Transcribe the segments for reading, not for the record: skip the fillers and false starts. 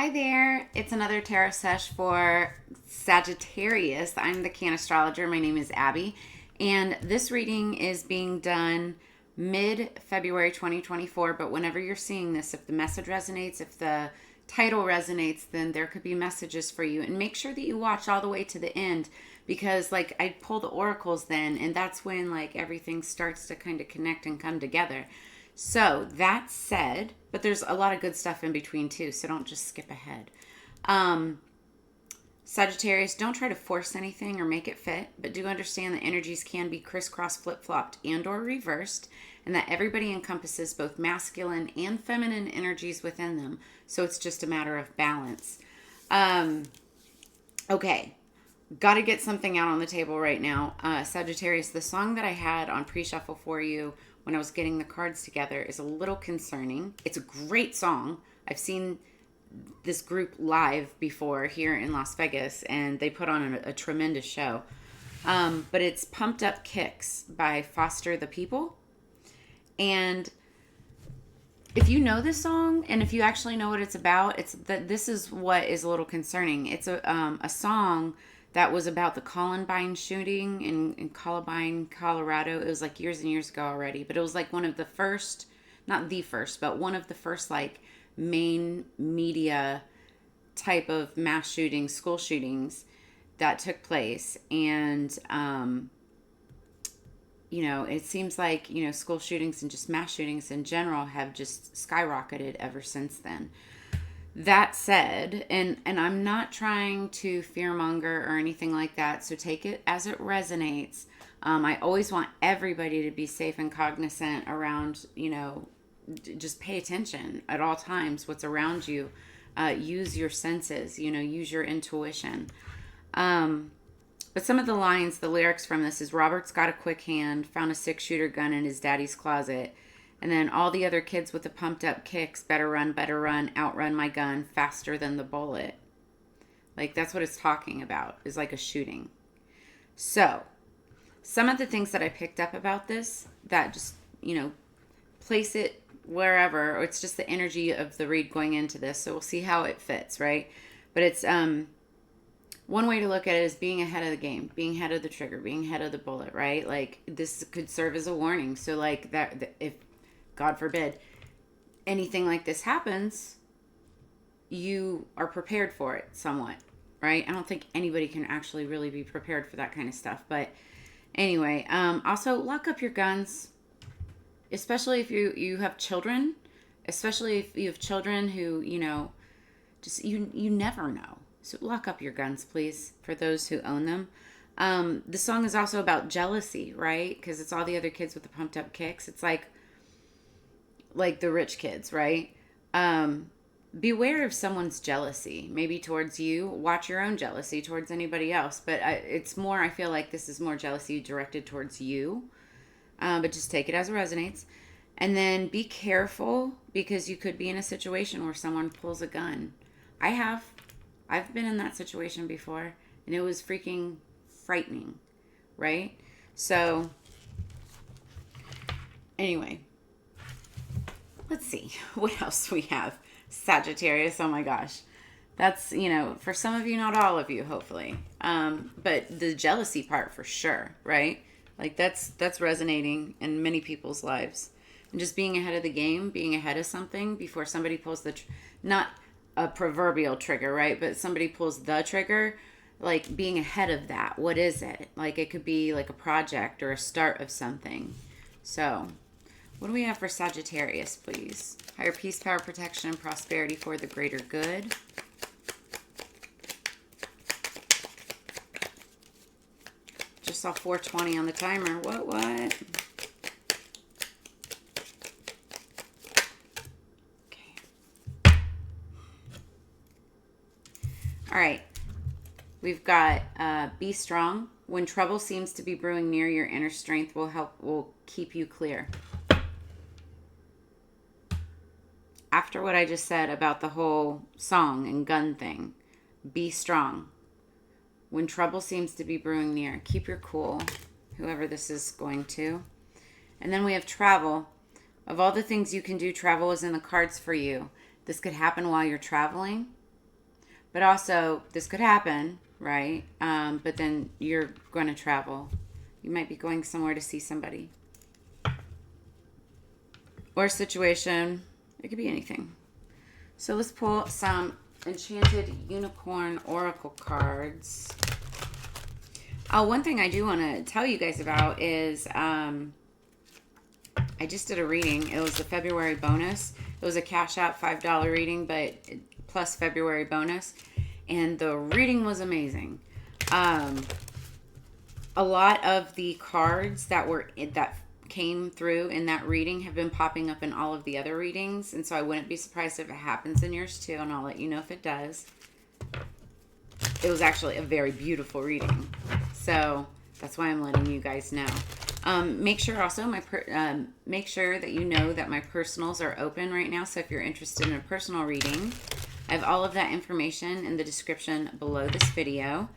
Hi there. It's another tarot sesh for Sagittarius. I'm the Can Astrologer. My name is Abby. And this reading is being done mid-February 2024. But whenever you're seeing this, if the message resonates, if the title resonates, then there could be messages for you. And make sure that you watch all the way to the end, because like I pull the oracles then, and that's when like everything starts to kind of connect and come together. So that said, but there's a lot of good stuff in between too, so don't just skip ahead. Sagittarius, don't try to force anything or make it fit, but do understand that energies can be crisscross, flip-flopped, and or reversed, and that everybody encompasses both masculine and feminine energies within them. So it's just a matter of balance. Okay, got to get something out on the table right now. Sagittarius, the song that I had on pre-shuffle for you when I was getting the cards together is a little concerning. It's a great song. I've seen this group live before here in Las Vegas, and they put on a tremendous show. But it's Pumped Up Kicks by Foster the People. And if you know this song, and if you actually know what it's about, it's that this is what is a little concerning. It's a song that was about the Columbine shooting in Columbine, Colorado. It was like years and years ago already, but it was like one of the first, not the first, but one of the first like main media type of mass shootings, school shootings that took place. And, it seems like, school shootings and just mass shootings in general have just skyrocketed ever since then. That said, and I'm not trying to fearmonger or anything like that, so take it as it resonates. I always want everybody to be safe and cognizant around, just pay attention at all times what's around you. Use your senses, use your intuition. But some of the lines, the lyrics from this is, Robert's got a quick hand, found a 6-shooter gun in his daddy's closet. And then all the other kids with the pumped up kicks, better run, outrun my gun faster than the bullet. Like, that's what it's talking about, is like a shooting. So, some of the things that I picked up about this, that just, place it wherever, or it's just the energy of the read going into this. So we'll see how it fits, right? But it's, one way to look at it is being ahead of the game, being ahead of the trigger, being ahead of the bullet, right? Like, this could serve as a warning. So, like, that if, God forbid, anything like this happens, you are prepared for it somewhat, right? I don't think anybody can actually really be prepared for that kind of stuff. But anyway, also lock up your guns, especially if you have children, especially if you have children who, just you never know. So lock up your guns, please, for those who own them. The song is also about jealousy, right? Because it's all the other kids with the pumped up kicks. It's like the rich kids, right? Beware of someone's jealousy, maybe towards you. Watch your own jealousy towards anybody else. But it's more, I feel like this is more jealousy directed towards you. But just take it as it resonates. And then be careful, because you could be in a situation where someone pulls a gun. I've been in that situation before, and it was freaking frightening, right? So, anyway. Let's see what else we have. Sagittarius, oh my gosh. That's, for some of you, not all of you, hopefully. But the jealousy part for sure, right? Like that's resonating in many people's lives. And just being ahead of the game, being ahead of something before somebody pulls not a proverbial trigger, right? But somebody pulls the trigger, like being ahead of that. What is it? Like it could be like a project or a start of something. So, what do we have for Sagittarius, please? Higher peace, power, protection, and prosperity for the greater good. Just saw 420 on the timer. What? Okay. All right. We've got be strong. When trouble seems to be brewing near, your inner strength will keep you clear. After what I just said about the whole song and gun thing, be strong. When trouble seems to be brewing near, keep your cool, whoever this is going to. And then we have travel. Of all the things you can do, travel is in the cards for you. This could happen while you're traveling. But also, this could happen, right? But then you're going to travel. You might be going somewhere to see somebody. Or a situation. It could be anything. So let's pull some Enchanted Unicorn Oracle cards. Oh, one thing I do want to tell you guys about is I just did a reading. It was a February bonus. It was a Cash App $5 reading, but plus February bonus. And the reading was amazing. A lot of the cards that came through in that reading have been popping up in all of the other readings. And so I wouldn't be surprised if it happens in yours too. And I'll let you know if it does. It was actually a very beautiful reading. So that's why I'm letting you guys know. Make sure also make sure that you know that my personals are open right now. So if you're interested in a personal reading, I have all of that information in the description below this video.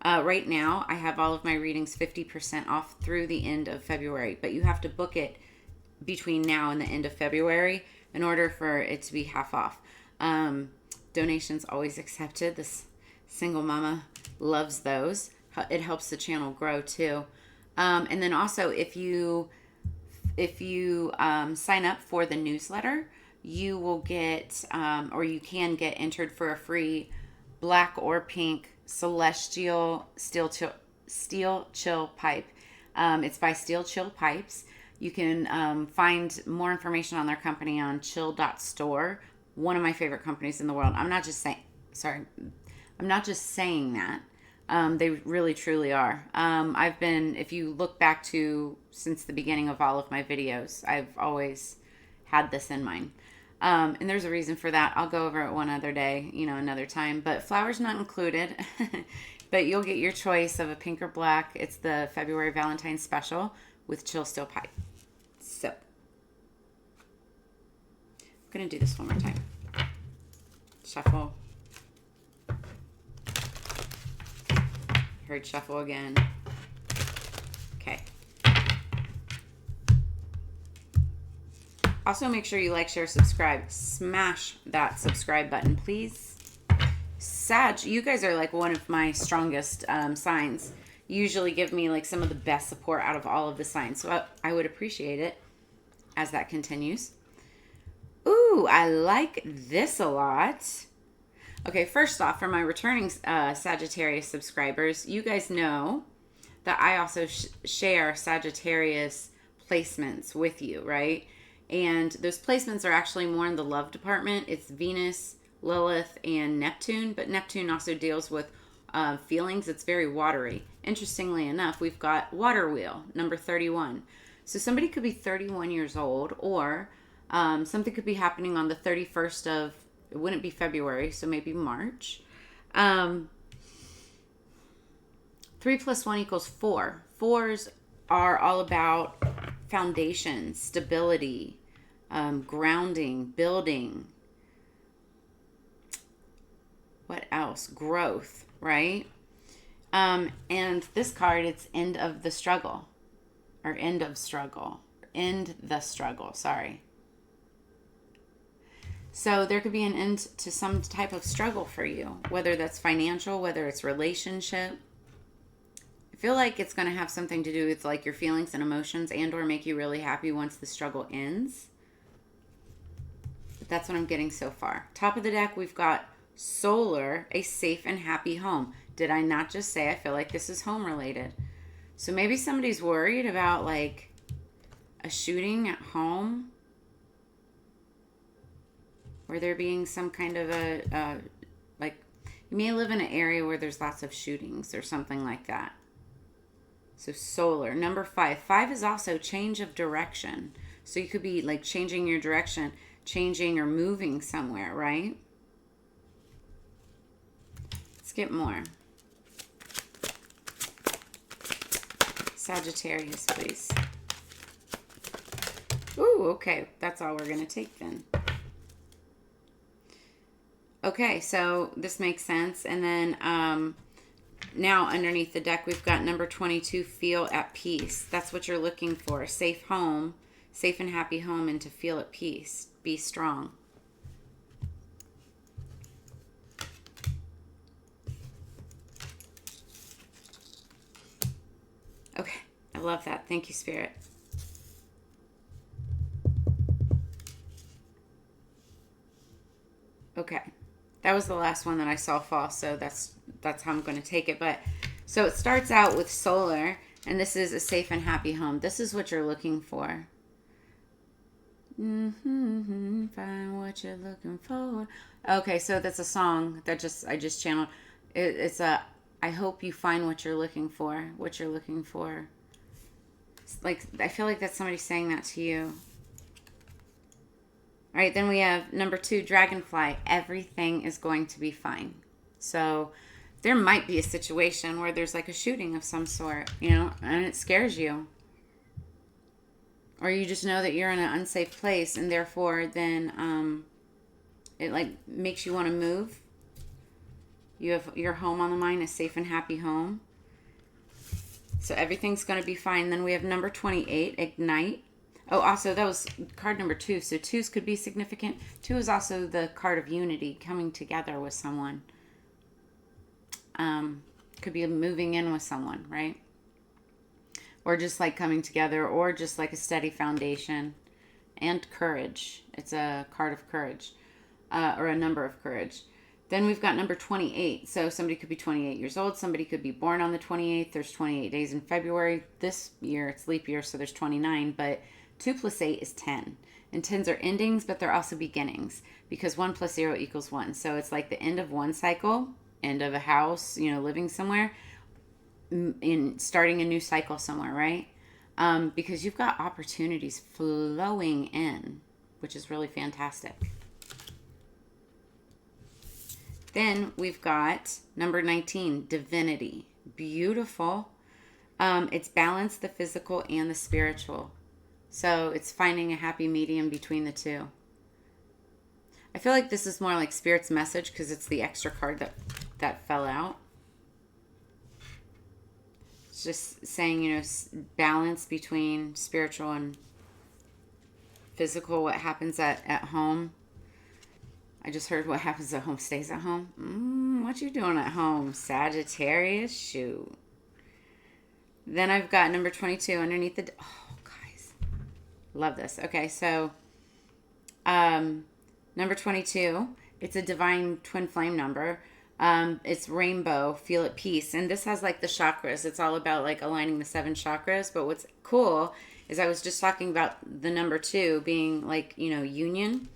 Right now, I have all of my readings 50% off through the end of February, but you have to book it between now and the end of February in order for it to be half off. Donations always accepted. This single mama loves those. It helps the channel grow too. And then also, if you sign up for the newsletter, you will get, or you can get entered for a free black or pink celestial steel chill pipe. It's by Steel Chill Pipes. You can find more information on their company on chill.store. One of my favorite companies in the world. I'm not just saying that. They really truly are. If you look back to since the beginning of all of my videos, I've always had this in mind. And there's a reason for that. I'll go over it one other day, another time. But flowers not included. But you'll get your choice of a pink or black. It's the February Valentine's special with Chill Steel Pipe. So, I'm going to do this one more time. Shuffle. Heard shuffle again. Okay. Also, make sure you like, share, subscribe. Smash that subscribe button, please. Sag, you guys are like one of my strongest signs. You usually give me like some of the best support out of all of the signs. So I would appreciate it as that continues. Ooh, I like this a lot. Okay, first off, for my returning Sagittarius subscribers, you guys know that I also share Sagittarius placements with you, right? And those placements are actually more in the love department. It's Venus, Lilith, and Neptune, but Neptune also deals with feelings. It's very watery. Interestingly enough, we've got Water Wheel, number 31. So somebody could be 31 years old, or something could be happening on the 31st of, it wouldn't be February, so maybe March. 3 + 1 = 4. Fours are all about foundation, stability, grounding, building. What else? Growth, right? And this card, it's end of the struggle. Or end of struggle. End the struggle, sorry. So there could be an end to some type of struggle for you, whether that's financial, whether it's relationship. I feel like it's going to have something to do with like your feelings and emotions, and or make you really happy once the struggle ends. But that's what I'm getting so far. Top of the deck, we've got Solar, a safe and happy home. Did I not just say I feel like this is home related? So maybe somebody's worried about like a shooting at home, or there being some kind of like, you may live in an area where there's lots of shootings or something like that. So Solar. Number 5. 5 is also change of direction. So you could be like changing your direction, changing or moving somewhere, right? Let's get more. Sagittarius, please. Ooh, okay. That's all we're going to take then. Okay, so this makes sense. And then now underneath the deck, we've got number 22, feel at peace. That's what you're looking for. Safe home, safe and happy home, and to feel at peace. Be strong. I love that. Thank you, Spirit. Okay. That was the last one that I saw fall, so that's how I'm going to take it. But so it starts out with solar, and this is a safe and happy home. This is what you're looking for. Find what you're looking for. Okay, so that's a song that I just channeled. It's a I hope you find what you're looking for. What you're looking for. Like, I feel like that's somebody saying that to you. All right, then we have number 2, dragonfly. Everything is going to be fine. So there might be a situation where there's like a shooting of some sort, you know, and it scares you. Or you just know that you're in an unsafe place, and therefore then it like makes you want to move. You have your home on the mind, a safe and happy home. So everything's going to be fine. Then we have number 28, ignite. Oh, also that was card number 2. So 2s could be significant. 2 is also the card of unity, coming together with someone. Could be moving in with someone, right? Or just like coming together, or just like a steady foundation. And courage. It's a card of courage, or a number of courage. Then we've got number 28. So somebody could be 28 years old. Somebody could be born on the 28th. There's 28 days in February. This year, it's leap year, so there's 29. But 2 plus 8 is 10. And 10s are endings, but they're also beginnings. Because 1 plus 0 equals 1. So it's like the end of one cycle, end of a house, you know, living somewhere, in starting a new cycle somewhere, right? Because you've got opportunities flowing in, which is really fantastic. Then we've got number 19, divinity. Beautiful. It's balance the physical and the spiritual. So it's finding a happy medium between the two. I feel like this is more like Spirit's message because it's the extra card that fell out. It's just saying, you know, balance between spiritual and physical. What happens at home. I just heard what happens at home stays at home. What you doing at home, Sagittarius? Shoot. Then I've got number 22 underneath the... Oh, guys. Love this. Okay, so number 22, it's a divine twin flame number. It's rainbow, feel at peace. And this has like the chakras. It's all about like aligning the 7 chakras. But what's cool is I was just talking about the number 2 being like, you know, union.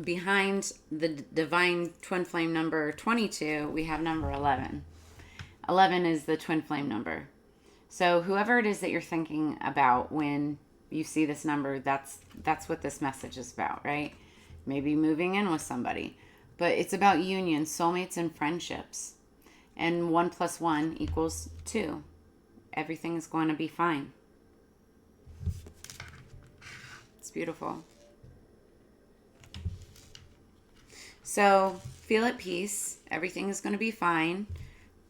Behind the divine twin flame number 22, we have number 11. 11 is the twin flame number. So whoever it is that you're thinking about when you see this number, that's what this message is about, right? Maybe moving in with somebody. But it's about union, soulmates, and friendships. And 1 plus 1 equals 2. Everything is going to be fine. It's beautiful. So feel at peace. Everything is going to be fine.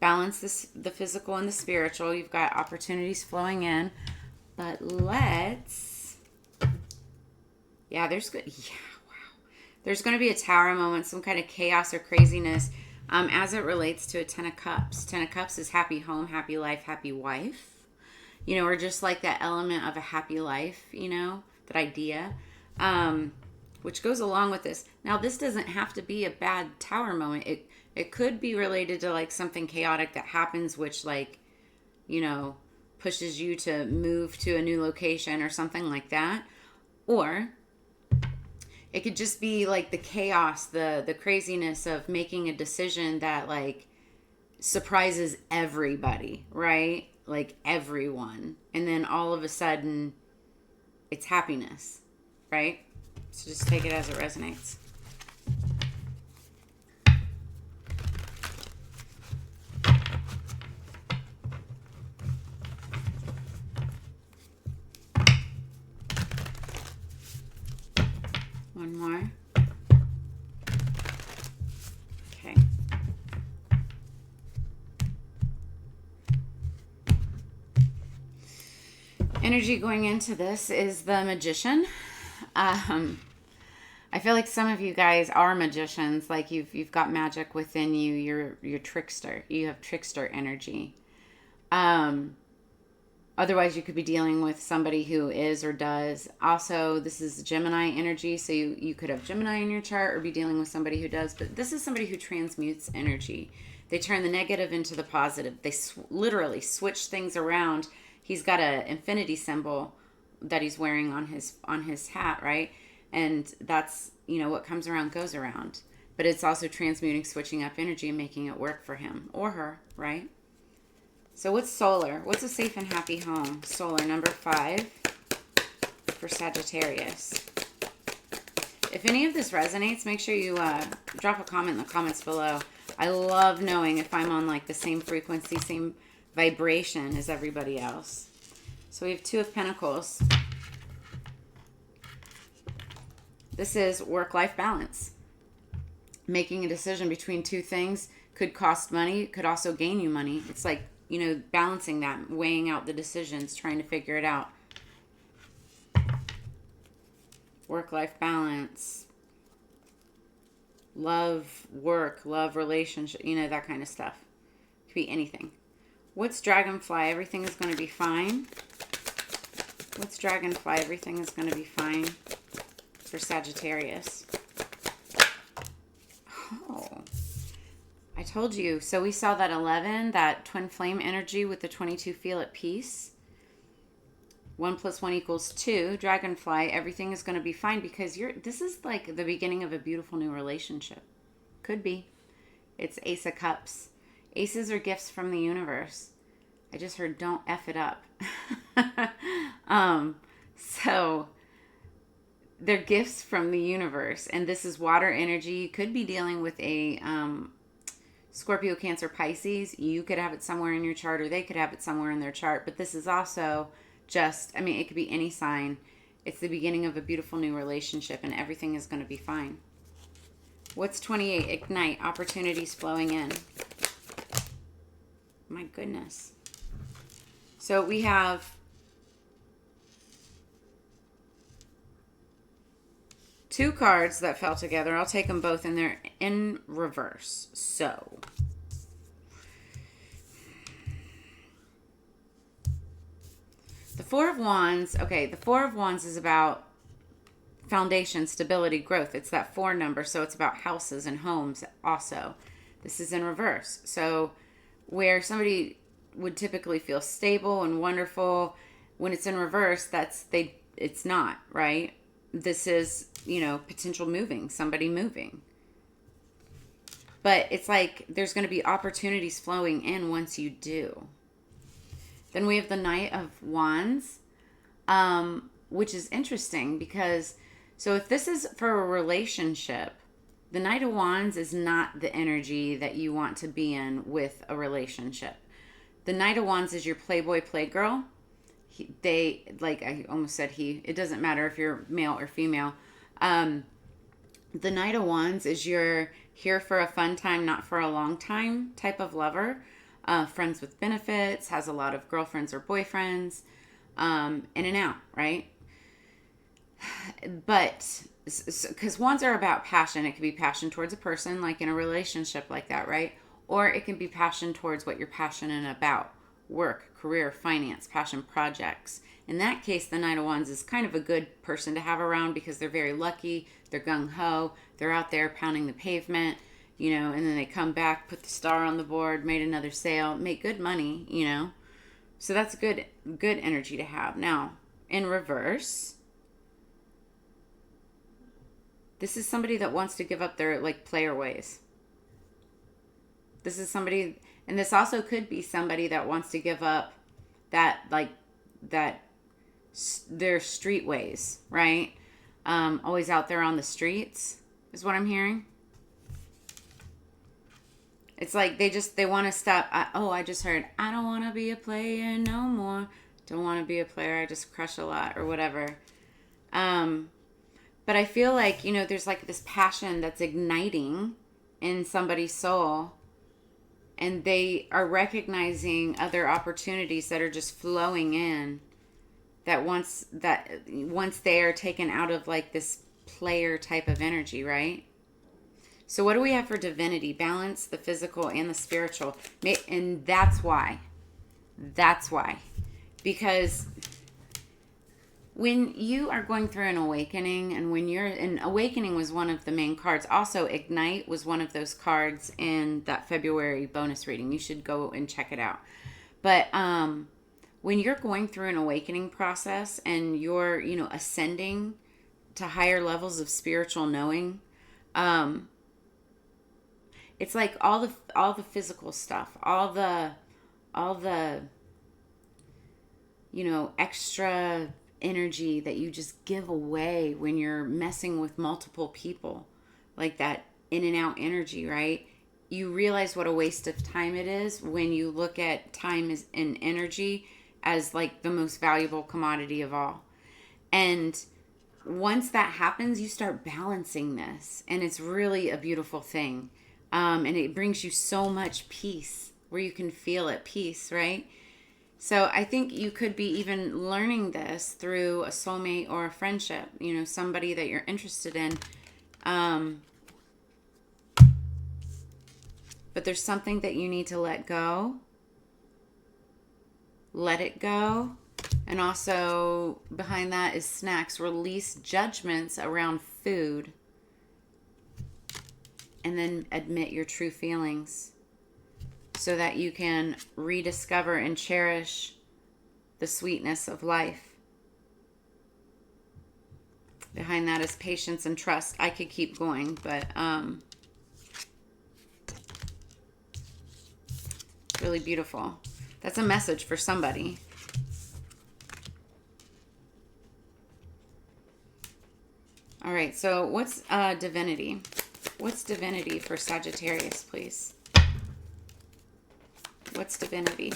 Balance the physical and the spiritual. You've got opportunities flowing in. But let's... Yeah, there's good... Yeah, wow. There's going to be a tower moment, some kind of chaos or craziness as it relates to a 10 of Cups. 10 of Cups is happy home, happy life, happy wife. You know, or just like that element of a happy life, you know, that idea. Which goes along with this. Now, this doesn't have to be a bad tower moment. It could be related to like something chaotic that happens, which like, you know, pushes you to move to a new location or something like that. Or it could just be like the chaos, the craziness of making a decision that like surprises everybody, right? Like everyone. And then all of a sudden it's happiness, right? So just take it as it resonates. One more. Okay. Energy going into this is the Magician. I feel like some of you guys are magicians. Like you've got magic within you. You're trickster. You have trickster energy. Otherwise, you could be dealing with somebody who is or does. Also, this is Gemini energy, so you could have Gemini in your chart or be dealing with somebody who does. But this is somebody who transmutes energy. They turn the negative into the positive. They literally switch things around. He's got an infinity symbol that he's wearing on his hat, right? And that's, what comes around goes around. But it's also transmuting, switching up energy and making it work for him or her, right? So what's solar? What's a safe and happy home? Solar, number 5 for Sagittarius. If any of this resonates, make sure you drop a comment in the comments below. I love knowing if I'm on like the same frequency, same vibration as everybody else. So we have 2 of Pentacles. This is work-life balance. Making a decision between 2 things could cost money, could also gain you money. It's like, balancing that, weighing out the decisions, trying to figure it out. Work-life balance. Love, work, love, relationship, that kind of stuff. Could be anything. What's Dragonfly? Everything is going to be fine. What's Dragonfly? Everything is going to be fine for Sagittarius. Oh. I told you. So we saw that 11, that twin flame energy with the 22, feel at peace. 1 + 1 = 2. Dragonfly, everything is going to be fine because this is like the beginning of a beautiful new relationship. Could be. It's Ace of Cups. Aces are gifts from the universe. I just heard don't F it up. So they're gifts from the universe. And this is water energy. You could be dealing with a Scorpio, Cancer, Pisces. You could have it somewhere in your chart or they could have it somewhere in their chart. But this is also just, it could be any sign. It's the beginning of a beautiful new relationship and everything is going to be fine. What's 28? Ignite. Opportunities flowing in. My goodness. So we have two cards that fell together. I'll take them both and they're in reverse. So the Four of Wands. Okay, the Four of Wands is about foundation, stability, growth. It's that 4 number, so it's about houses and homes also. This is in reverse. So where somebody would typically feel stable and wonderful, when it's in reverse, it's not, right? This is, potential moving, somebody moving. But it's like there's going to be opportunities flowing in once you do. Then we have the Knight of Wands, which is interesting because, so if this is for a relationship, the Knight of Wands is not the energy that you want to be in with a relationship. The Knight of Wands is your playboy, playgirl. I almost said it doesn't matter if you're male or female. The Knight of Wands is your here for a fun time, not for a long time type of lover. Friends with benefits, has a lot of girlfriends or boyfriends, in and out, right? But because wands are about passion, it could be passion towards a person, like in a relationship like that, right? Or it can be passion towards what you're passionate about, work, career, finance, passion projects. In that case, the Knight of Wands is kind of a good person to have around because they're very lucky, they're gung-ho, they're out there pounding the pavement, and then they come back, put the star on the board, made another sale, make good money, So that's good energy to have. Now, in reverse, this is somebody that wants to give up their player ways. This is somebody, and this also could be somebody that wants to give up their street ways, right? Always out there on the streets is what I'm hearing. It's like they want to stop. I just heard, I don't want to be a player no more. Don't want to be a player. I just crush a lot or whatever. But I feel like, there's this passion that's igniting in somebody's soul. And they are recognizing other opportunities that are just flowing in. That once they are taken out of this player type of energy, right? So what do we have for divinity? Balance, the physical and the spiritual. And that's why Because when you are going through an awakening, and awakening was one of the main cards. Also, ignite was one of those cards in that February bonus reading. You should go and check it out. But when you're going through an awakening process and you're, ascending to higher levels of spiritual knowing, it's like all the physical stuff, all the extra energy that you just give away when you're messing with multiple people, like that in and out energy, right? You realize what a waste of time it is when you look at time and energy as like the most valuable commodity of all. And once that happens, you start balancing this, and it's really a beautiful thing. And it brings you so much peace, where you can feel at peace, right? So I think you could be even learning this through a soulmate or a friendship, somebody that you're interested in. But there's something that you need to let go. Let it go. And also behind that is snacks. Release judgments around food. And then admit your true feelings, so that you can rediscover and cherish the sweetness of life. Behind that is patience and trust. I could keep going, but really beautiful. That's a message for somebody. All right, so what's divinity? What's divinity for Sagittarius, please? What's divinity?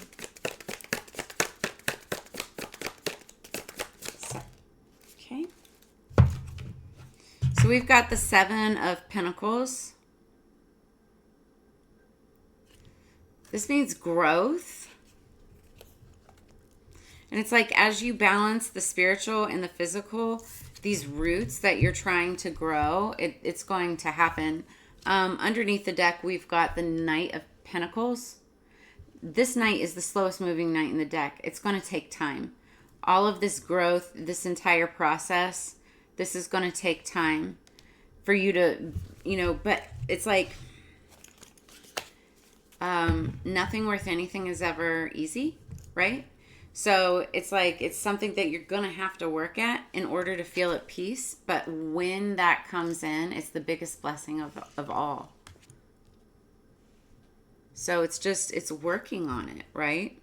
Okay. So we've got the Seven of Pentacles. This means growth. And it's like as you balance the spiritual and the physical, these roots that you're trying to grow, it's going to happen. Underneath the deck, we've got the Knight of Pentacles. This knight is the slowest moving knight in the deck. It's going to take time. All of this growth, this entire process, this is going to take time for you to, but it's like nothing worth anything is ever easy, right? So it's like it's something that you're going to have to work at in order to feel at peace. But when that comes in, it's the biggest blessing of all. So it's working on it, right?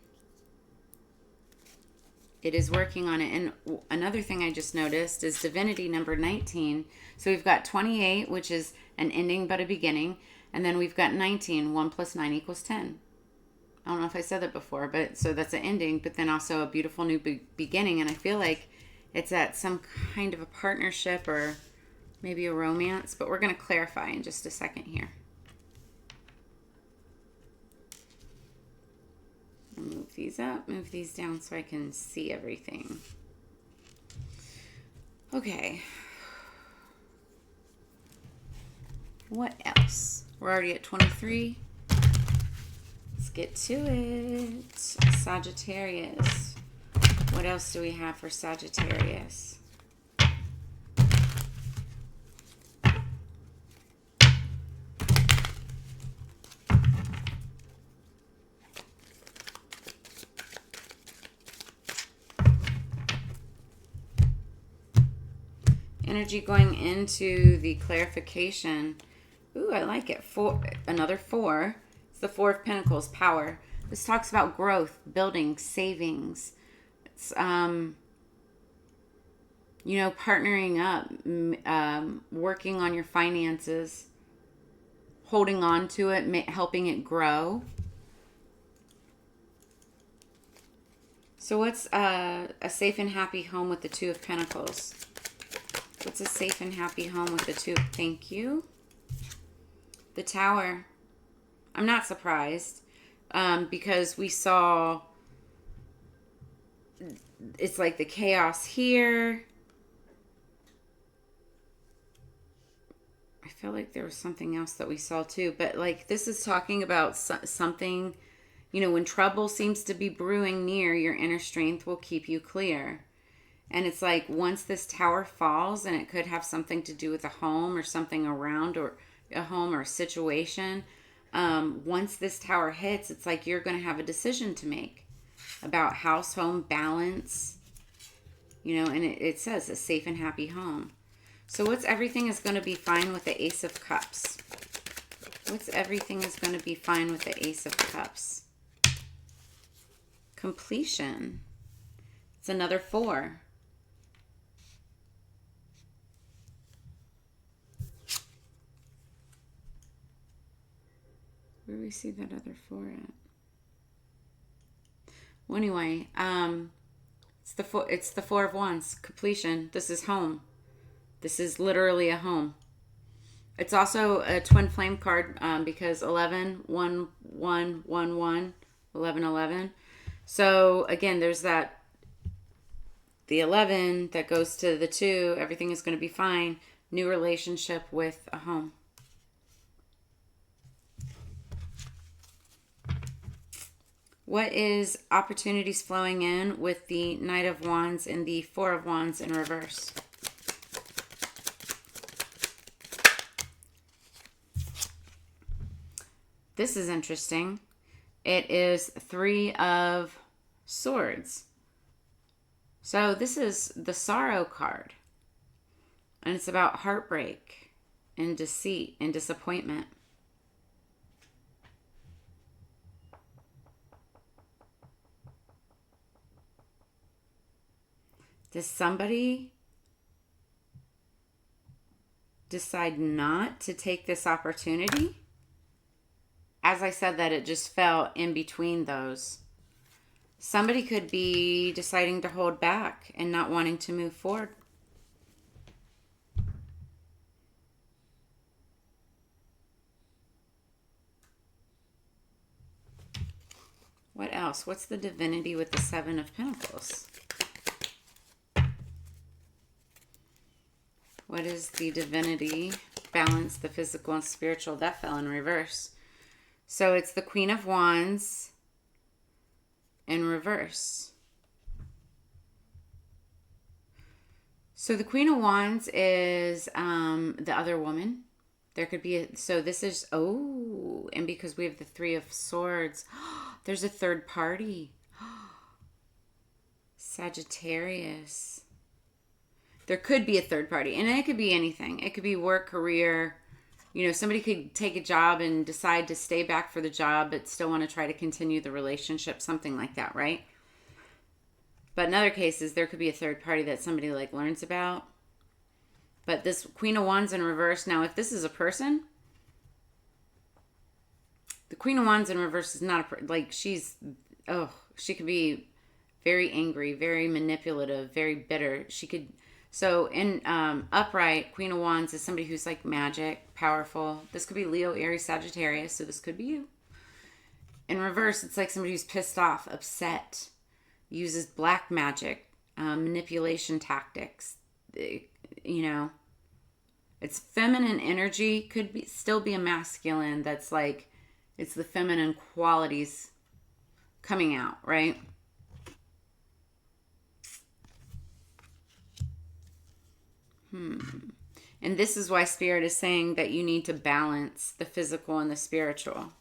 It is working on it. And another thing I just noticed is divinity number 19. So we've got 28, which is an ending but a beginning. And then we've got 19, 1 plus 9 equals 10. I don't know if I said that before, but so that's an ending, but then also a beautiful new beginning. And I feel like it's at some kind of a partnership or maybe a romance, but we're going to clarify in just a second here. I'll move these up, move these down so I can see everything. Okay. What else? We're already at 23. Let's get to it. Sagittarius. What else do we have for Sagittarius? Energy going into the clarification. Ooh, I like it. Another 4. It's the 4 of Pentacles, power. This talks about growth, building, savings. It's, partnering up, working on your finances, holding on to it, helping it grow. So what's a safe and happy home with the 2 of Pentacles? What's a safe and happy home with the 2? Thank you. The Tower. I'm not surprised because we saw it's like the chaos here. I feel like there was something else that we saw too, but like this is talking about something You know, when trouble seems to be brewing near, your inner strength will keep you clear. And it's like once this tower falls, and it could have something to do with a home or something around, or a home or a situation. Once this tower hits, it's like you're going to have a decision to make about house home balance, you know, and it says a safe and happy home. So what's everything is going to be fine with the Ace of Cups? What's everything is going to be fine with the Ace of Cups? Completion. It's another 4. Where do we see that other 4 at? Well, anyway, it's the 4 of Wands. Completion. This is home. This is literally a home. It's also a twin flame card because 11, 1, 1, 1, 1, 11, 11. So again, there's that, the 11 that goes to the 2. Everything is going to be fine. New relationship with a home. What is opportunities flowing in with the Knight of Wands and the 4 of Wands in reverse? This is interesting. It is 3 of Swords. So this is the Sorrow card. And it's about heartbreak and deceit and disappointment. Does somebody decide not to take this opportunity? As I said that, it just fell in between those. Somebody could be deciding to hold back and not wanting to move forward. What else? What's the divinity with the 7 of Pentacles? What is the divinity? Balance the physical and spiritual. That fell in reverse. So it's the Queen of Wands in reverse. So the Queen of Wands is the other woman. There could be so this is, and because we have the 3 of Swords, there's a third party. Sagittarius. There could be a third party, and it could be anything. It could be work, career. You know, somebody could take a job and decide to stay back for the job, but still want to try to continue the relationship, something like that, right? But in other cases, there could be a third party that somebody like learns about. But this Queen of Wands in reverse, now if this is a person, the Queen of Wands in reverse is not she could be very angry, very manipulative, very bitter. She could. So in upright, Queen of Wands is somebody who's like magic, powerful. This could be Leo, Aries, Sagittarius, so this could be you. In reverse, it's like somebody who's pissed off, upset, uses black magic, manipulation tactics. You know, it's feminine energy. Could be still be a masculine that's like, it's the feminine qualities coming out, right? And this is why Spirit is saying that you need to balance the physical and the spiritual.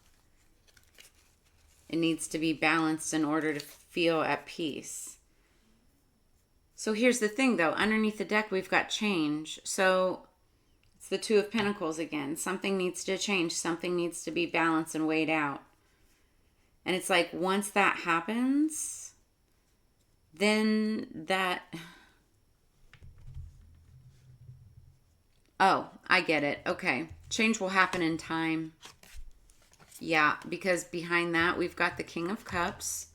It needs to be balanced in order to feel at peace. So here's the thing, though. Underneath the deck, we've got change. So it's the 2 of Pentacles again. Something needs to change. Something needs to be balanced and weighed out. And it's like once that happens, then that... Oh, I get it. Okay. Change will happen in time. Yeah, because behind that, we've got the King of Cups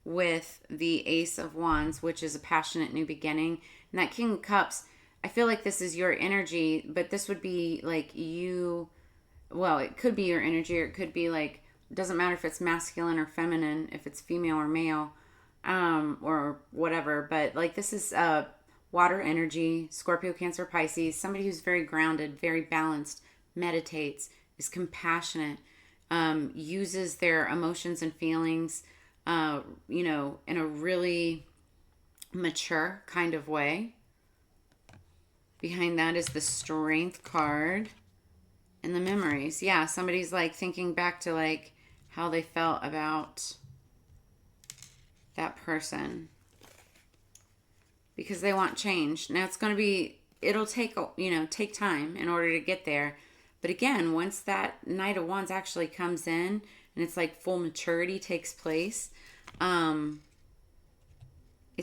with the Ace of Wands, which is a passionate new beginning. And that King of Cups, I feel like this is your energy, but this would be like you, well, it could be your energy, or it could be like, it doesn't matter if it's masculine or feminine, if it's female or male, or whatever, but like this is water energy, Scorpio, Cancer, Pisces, somebody who's very grounded, very balanced, meditates, is compassionate, uses their emotions and feelings, in a really mature kind of way. Behind that is the Strength card and the memories. Yeah, somebody's like thinking back to like how they felt about that person because they want change. Now it'll take time in order to get there. But again, once that Knight of Wands actually comes in and it's like full maturity takes place, it's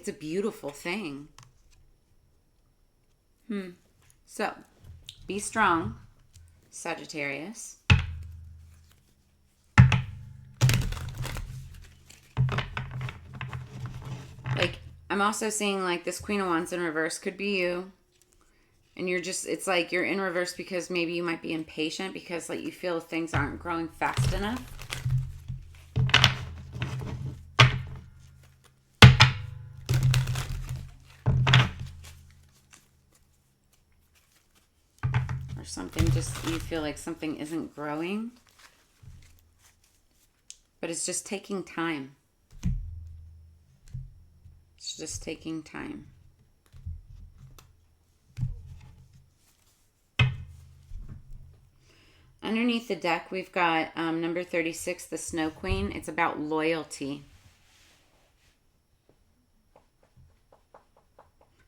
a beautiful thing. So, be strong, Sagittarius. Like, I'm also seeing like this Queen of Wands in reverse could be you. And it's like you're in reverse because maybe you might be impatient because like you feel things aren't growing fast enough. Or something you feel like something isn't growing. But it's just taking time. It's just taking time. Underneath the deck, we've got number 36, the Snow Queen. It's about loyalty.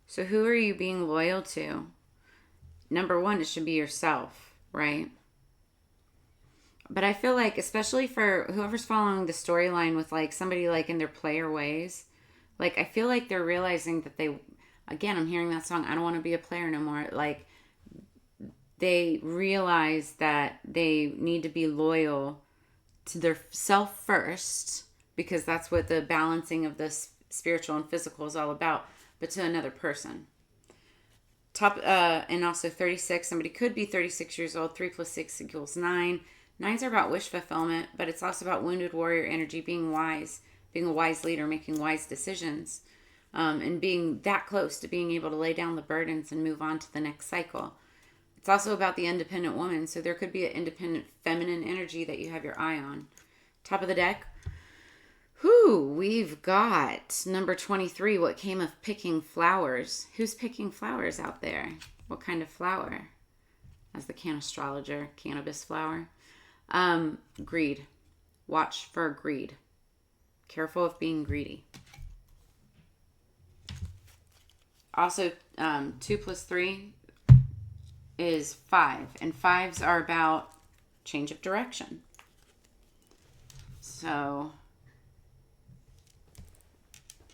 So who are you being loyal to? Number one, it should be yourself, right? But I feel like, especially for whoever's following the storyline with like somebody like in their player ways, like I feel like they're realizing that again, I'm hearing that song, I don't want to be a player no more. Like they realize that they need to be loyal to their self first, because that's what the balancing of this spiritual and physical is all about, but to another person. And also 36, somebody could be 36 years old. 3 + 6 = 9. 9s are about wish fulfillment, but it's also about wounded warrior energy, being wise, being a wise leader, making wise decisions, and being that close to being able to lay down the burdens and move on to the next cycle. It's also about the independent woman, so there could be an independent feminine energy that you have your eye on. Top of the deck, we've got number 23, what came of picking flowers. Who's picking flowers out there? What kind of flower? As the astrologer, cannabis flower. Greed. Watch for greed. Careful of being greedy. Also, 2 + 3 is 5. And 5s are about change of direction. So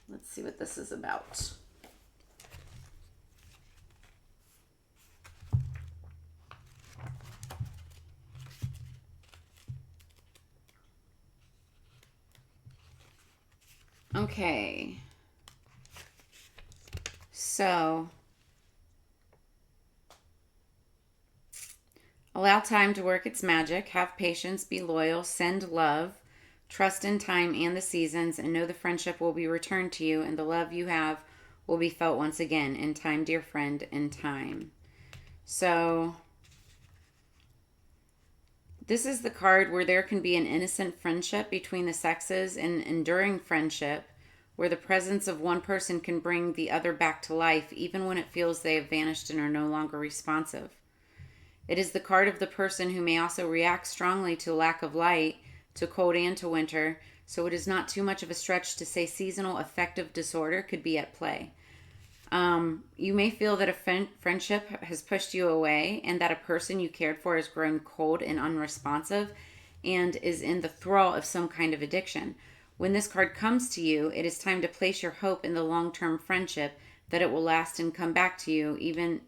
let's see what this is about. Okay. So, allow time to work its magic. Have patience. Be loyal. Send love. Trust in time and the seasons, and know the friendship will be returned to you, and the love you have will be felt once again. In time, dear friend, in time. So, this is the card where there can be an innocent friendship between the sexes, and enduring friendship where the presence of one person can bring the other back to life, even when it feels they have vanished and are no longer responsive. It is the card of the person who may also react strongly to lack of light, to cold and to winter, so it is not too much of a stretch to say seasonal affective disorder could be at play. You may feel that a friendship has pushed you away, and that a person you cared for has grown cold and unresponsive and is in the thrall of some kind of addiction. When this card comes to you, it is time to place your hope in the long-term friendship, that it will last and come back to you, even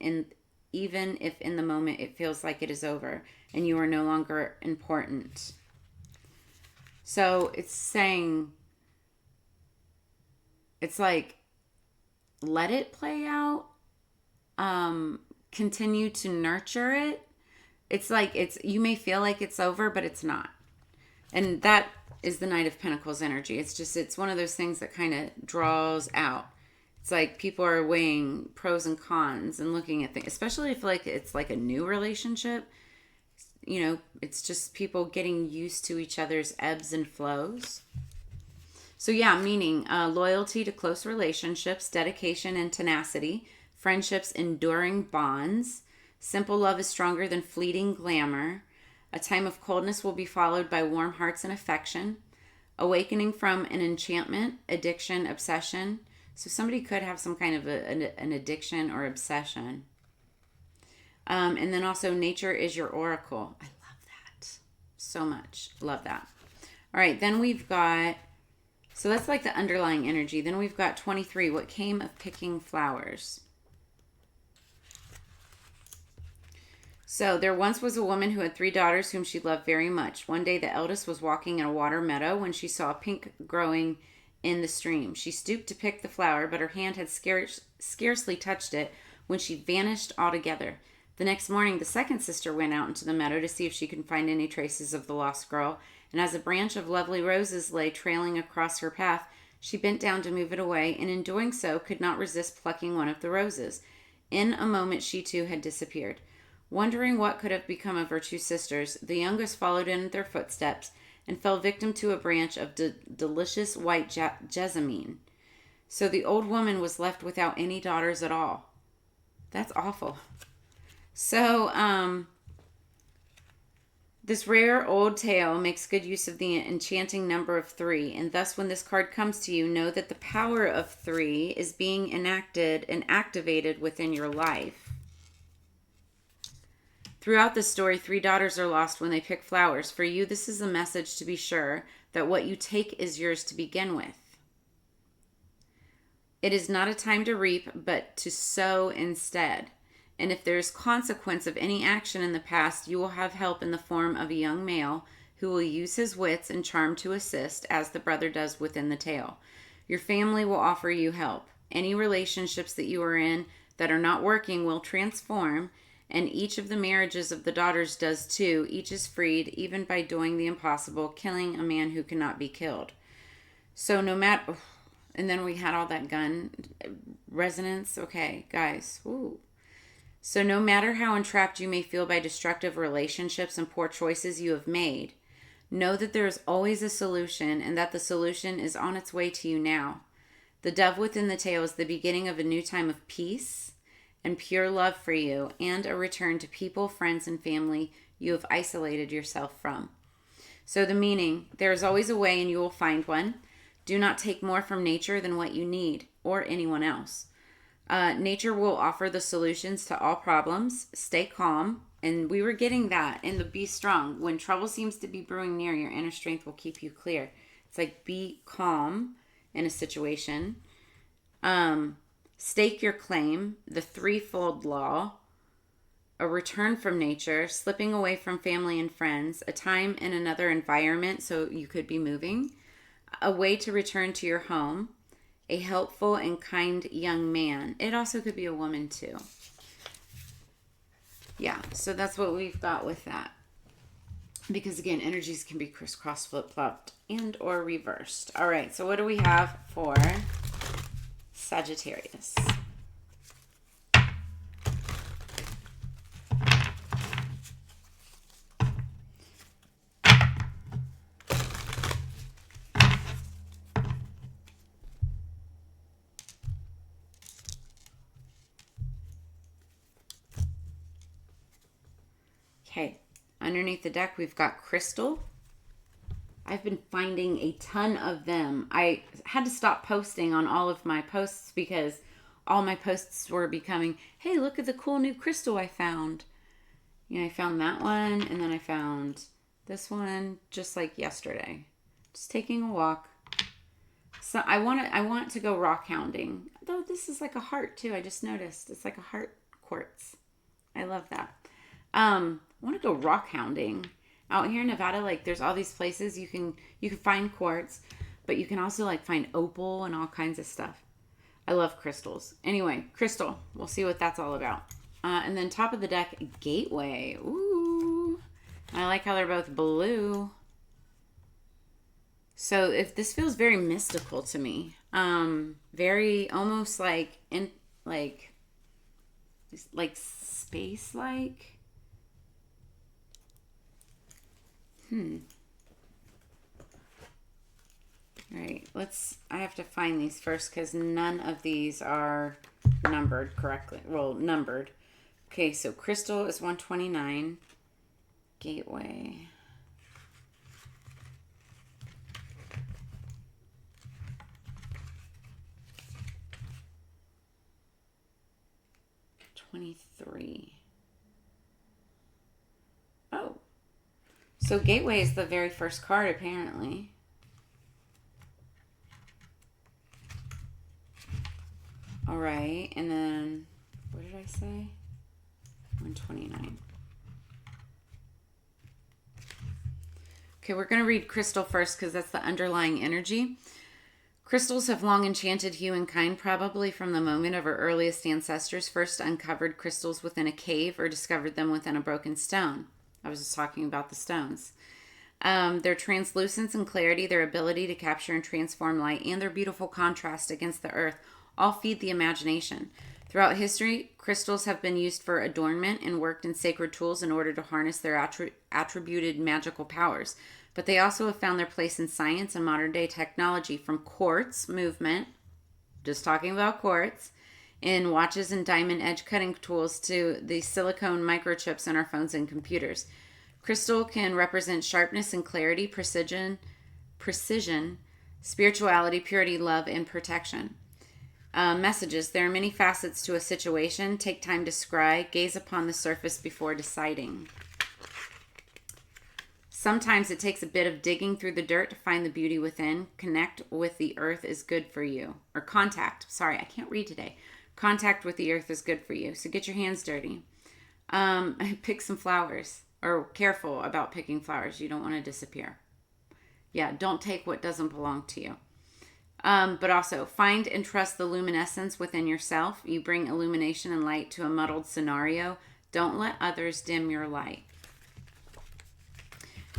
if in the moment it feels like it is over and you are no longer important. So it's saying, it's like, let it play out. Continue to nurture it. It's like, you may feel like it's over, but it's not. And that is the Knight of Pentacles energy. It's one of those things that kind of draws out. It's like people are weighing pros and cons and looking at things, especially if like it's like a new relationship. you know, it's just people getting used to each other's ebbs and flows. So yeah, meaning loyalty to close relationships, dedication and tenacity, friendships, enduring bonds. Simple love is stronger than fleeting glamour. A time of coldness will be followed by warm hearts and affection. Awakening from an enchantment, addiction, obsession. So somebody could have some kind of an addiction or obsession. And then also, nature is your oracle. I love that so much. Love that. All right, then we've got, so that's like the underlying energy. Then we've got 23, what came of picking flowers. So there once was a woman who had 3 daughters whom she loved very much. One day the eldest was walking in a water meadow when she saw a pink growing in the stream. She stooped to pick the flower, but her hand had scarcely touched it when she vanished altogether. The next morning, the second sister went out into the meadow to see if she could find any traces of the lost girl, and as a branch of lovely roses lay trailing across her path, she bent down to move it away, and in doing so could not resist plucking one of the roses. In a moment she too had disappeared. Wondering what could have become of her 2 sisters, the youngest followed in their footsteps and fell victim to a branch of delicious white jessamine. So the old woman was left without any daughters at all. That's awful. So, this rare old tale makes good use of the enchanting number of 3, and thus when this card comes to you, know that the power of 3 is being enacted and activated within your life. Throughout the story, 3 daughters are lost when they pick flowers. For you, this is a message to be sure that what you take is yours to begin with. It is not a time to reap, but to sow instead. And if there is consequence of any action in the past, you will have help in the form of a young male who will use his wits and charm to assist, as the brother does within the tale. Your family will offer you help. Any relationships that you are in that are not working will transform, and each of the marriages of the daughters does too. Each is freed, even by doing the impossible, killing a man who cannot be killed. So no matter... And then we had all that gun resonance. Okay, guys. Ooh. So no matter how entrapped you may feel by destructive relationships and poor choices you have made, know that there is always a solution, and that the solution is on its way to you now. The dove within the tale is the beginning of a new time of peace and pure love for you, and a return to people, friends, and family you have isolated yourself from. So the meaning, there is always a way and you will find one. Do not take more from nature than what you need, or anyone else. Nature will offer the solutions to all problems. Stay calm. And we were getting that in the be strong. When trouble seems to be brewing near, your inner strength will keep you clear. It's like be calm in a situation. Stake your claim, the threefold law, a return from nature, slipping away from family and friends, a time in another environment, so you could be moving, a way to return to your home, a helpful and kind young man. It also could be a woman too. Yeah, so that's what we've got with that. Because again, energies can be crisscross, flip-flopped, and or reversed. All right, so what do we have for Sagittarius? Okay, underneath the deck, we've got crystal. I've been finding a ton of them. I had to stop posting on all of my posts because all my posts were becoming, hey, look at the cool new crystal I found. You know, I found that one, and then I found this one just like yesterday. Just taking a walk. So I want to go rock hounding. Though this is like a heart too. I just noticed it's like a heart quartz. I love that. I want to go rock hounding. Out here in Nevada, like there's all these places you can find quartz, but you can also like find opal and all kinds of stuff. I love crystals. Anyway, crystal. We'll see what that's all about. And then top of the deck, gateway. Ooh. I like how they're both blue. So if this feels very mystical to me, very almost like space like. All right, I have to find these first because none of these are numbered correctly. Well, numbered. Okay, so crystal is 129. Gateway. $23. Oh. So gateway is the very first card, apparently. All right, and then, what did I say? 129. Okay, we're going to read crystal first because that's the underlying energy. Crystals have long enchanted humankind, probably from the moment of our earliest ancestors first uncovered crystals within a cave or discovered them within a broken stone. I was just talking about the stones. Their translucence and clarity, their ability to capture and transform light, and their beautiful contrast against the earth all feed the imagination. Throughout history, crystals have been used for adornment and worked in sacred tools in order to harness their attributed magical powers. But they also have found their place in science and modern-day technology, from quartz movement, just talking about quartz, in watches and diamond edge cutting tools to the silicone microchips in our phones and computers. Crystal can represent sharpness and clarity, precision, spirituality, purity, love, and protection. Messages. There are many facets to a situation. Take time to scry. Gaze upon the surface before deciding. Sometimes it takes a bit of digging through the dirt to find the beauty within. Connect with the earth is good for you. Or contact. Sorry, I can't read today. Contact with the earth is good for you. So get your hands dirty. Pick some flowers. Or careful about picking flowers. You don't want to disappear. Yeah, don't take what doesn't belong to you. But also, find and trust the luminescence within yourself. You bring illumination and light to a muddled scenario. Don't let others dim your light.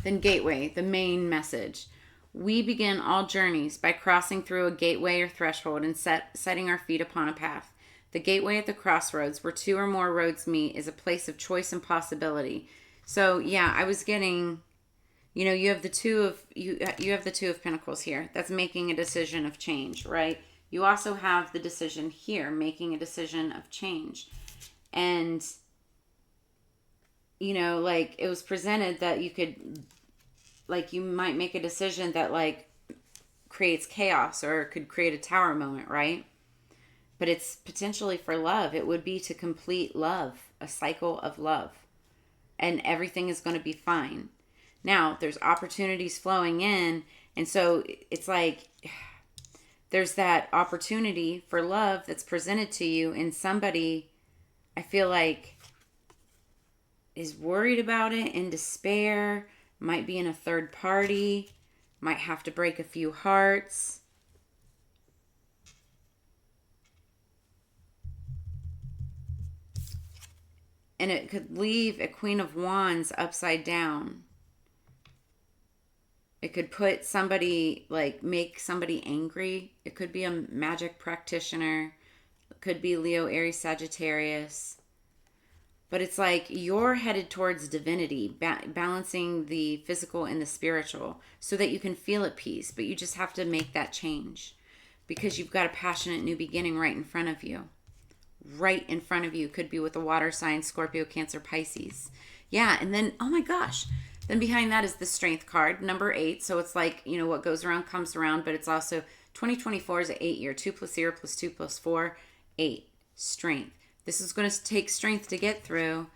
Then gateway, the main message. We begin all journeys by crossing through a gateway or threshold and setting our feet upon a path. The gateway at the crossroads, where two or more roads meet, is a place of choice and possibility. So, yeah, I was getting... you have the two of Pentacles here. That's making a decision of change, right? You also have the decision here, making a decision of change. And, like, it was presented that you could, like, you might make a decision that, like, creates chaos or could create a tower moment, right? But it's potentially for love. It would be to complete love, a cycle of love. And everything is going to be fine. Now, there's opportunities flowing in, and so it's like there's that opportunity for love that's presented to you, and somebody, I feel like, is worried about it, in despair, might be in a third party, might have to break a few hearts. And it could leave a Queen of Wands upside down. It could put somebody, like, make somebody angry. It could be a magic practitioner. It could be Leo, Aries, Sagittarius. But it's like you're headed towards divinity, balancing the physical and the spiritual so that you can feel at peace. But you just have to make that change because you've got a passionate new beginning right in front of you. Right in front of you. Could be with a water sign, Scorpio, Cancer, Pisces. Yeah, and then, oh my gosh. Then behind that is the Strength card, number 8. So it's like, what goes around comes around, but it's also 2024 is an 8 year. 2 plus 0 plus 2 plus 4, 8. Strength. This is going to take strength to get through,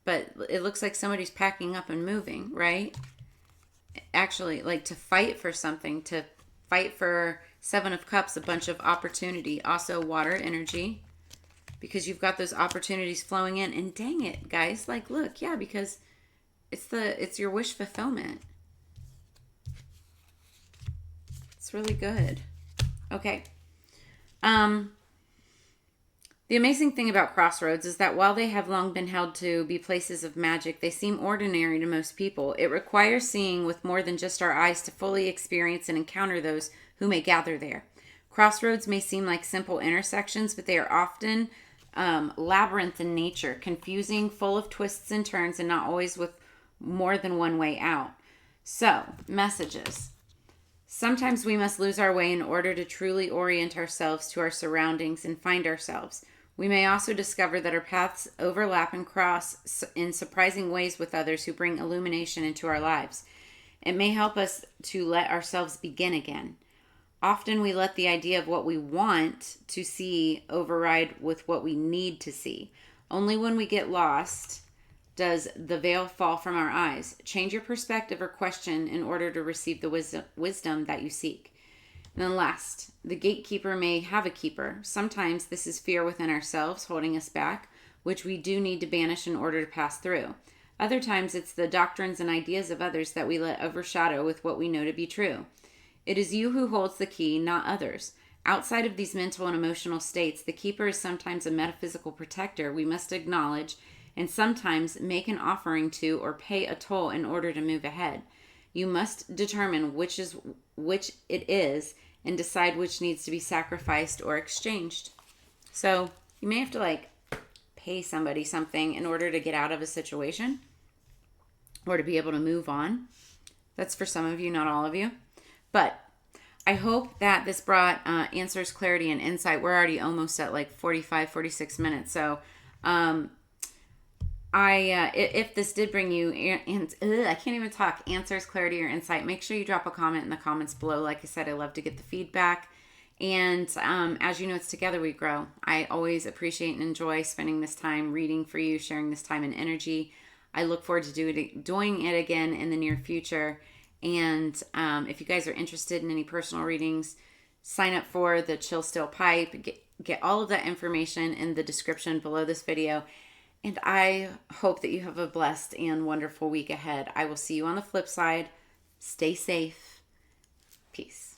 but it looks like somebody's packing up and moving, right? Actually, like to fight for something, to fight for 7 of Cups, a bunch of opportunity. Also water energy, because you've got those opportunities flowing in. And dang it, guys, like, look, yeah, because it's your wish fulfillment. It's really good. Okay. The amazing thing about crossroads is that while they have long been held to be places of magic, they seem ordinary to most people. It requires seeing with more than just our eyes to fully experience and encounter those who may gather there. Crossroads may seem like simple intersections, but they are often labyrinth in nature, confusing, full of twists and turns, and not always with more than one way out. So, messages. Sometimes we must lose our way in order to truly orient ourselves to our surroundings and find ourselves. We may also discover that our paths overlap and cross in surprising ways with others who bring illumination into our lives. It may help us to let ourselves begin again. Often we let the idea of what we want to see override with what we need to see. Only when we get lost does the veil fall from our eyes. Change your perspective or question in order to receive the wisdom that you seek. And then last, the gatekeeper may have a keeper. Sometimes this is fear within ourselves holding us back, which we do need to banish in order to pass through. Other times it's the doctrines and ideas of others that we let overshadow with what we know to be true. It is you who holds the key, not others. Outside of these mental and emotional states, the keeper is sometimes a metaphysical protector we must acknowledge and sometimes make an offering to or pay a toll in order to move ahead. You must determine which it is and decide which needs to be sacrificed or exchanged. So you may have to pay somebody something in order to get out of a situation or to be able to move on. That's for some of you, not all of you. But I hope that this brought answers, clarity, and insight. We're already almost at 46 minutes. So if this did bring you, I can't even talk, answers, clarity, or insight, make sure you drop a comment in the comments below. Like I said, I love to get the feedback. And as you know, it's together we grow. I always appreciate and enjoy spending this time reading for you, sharing this time and energy. I look forward to doing it again in the near future. And if you guys are interested in any personal readings, sign up for the Chill Still Pipe. Get all of that information in the description below this video. And I hope that you have a blessed and wonderful week ahead. I will see you on the flip side. Stay safe. Peace.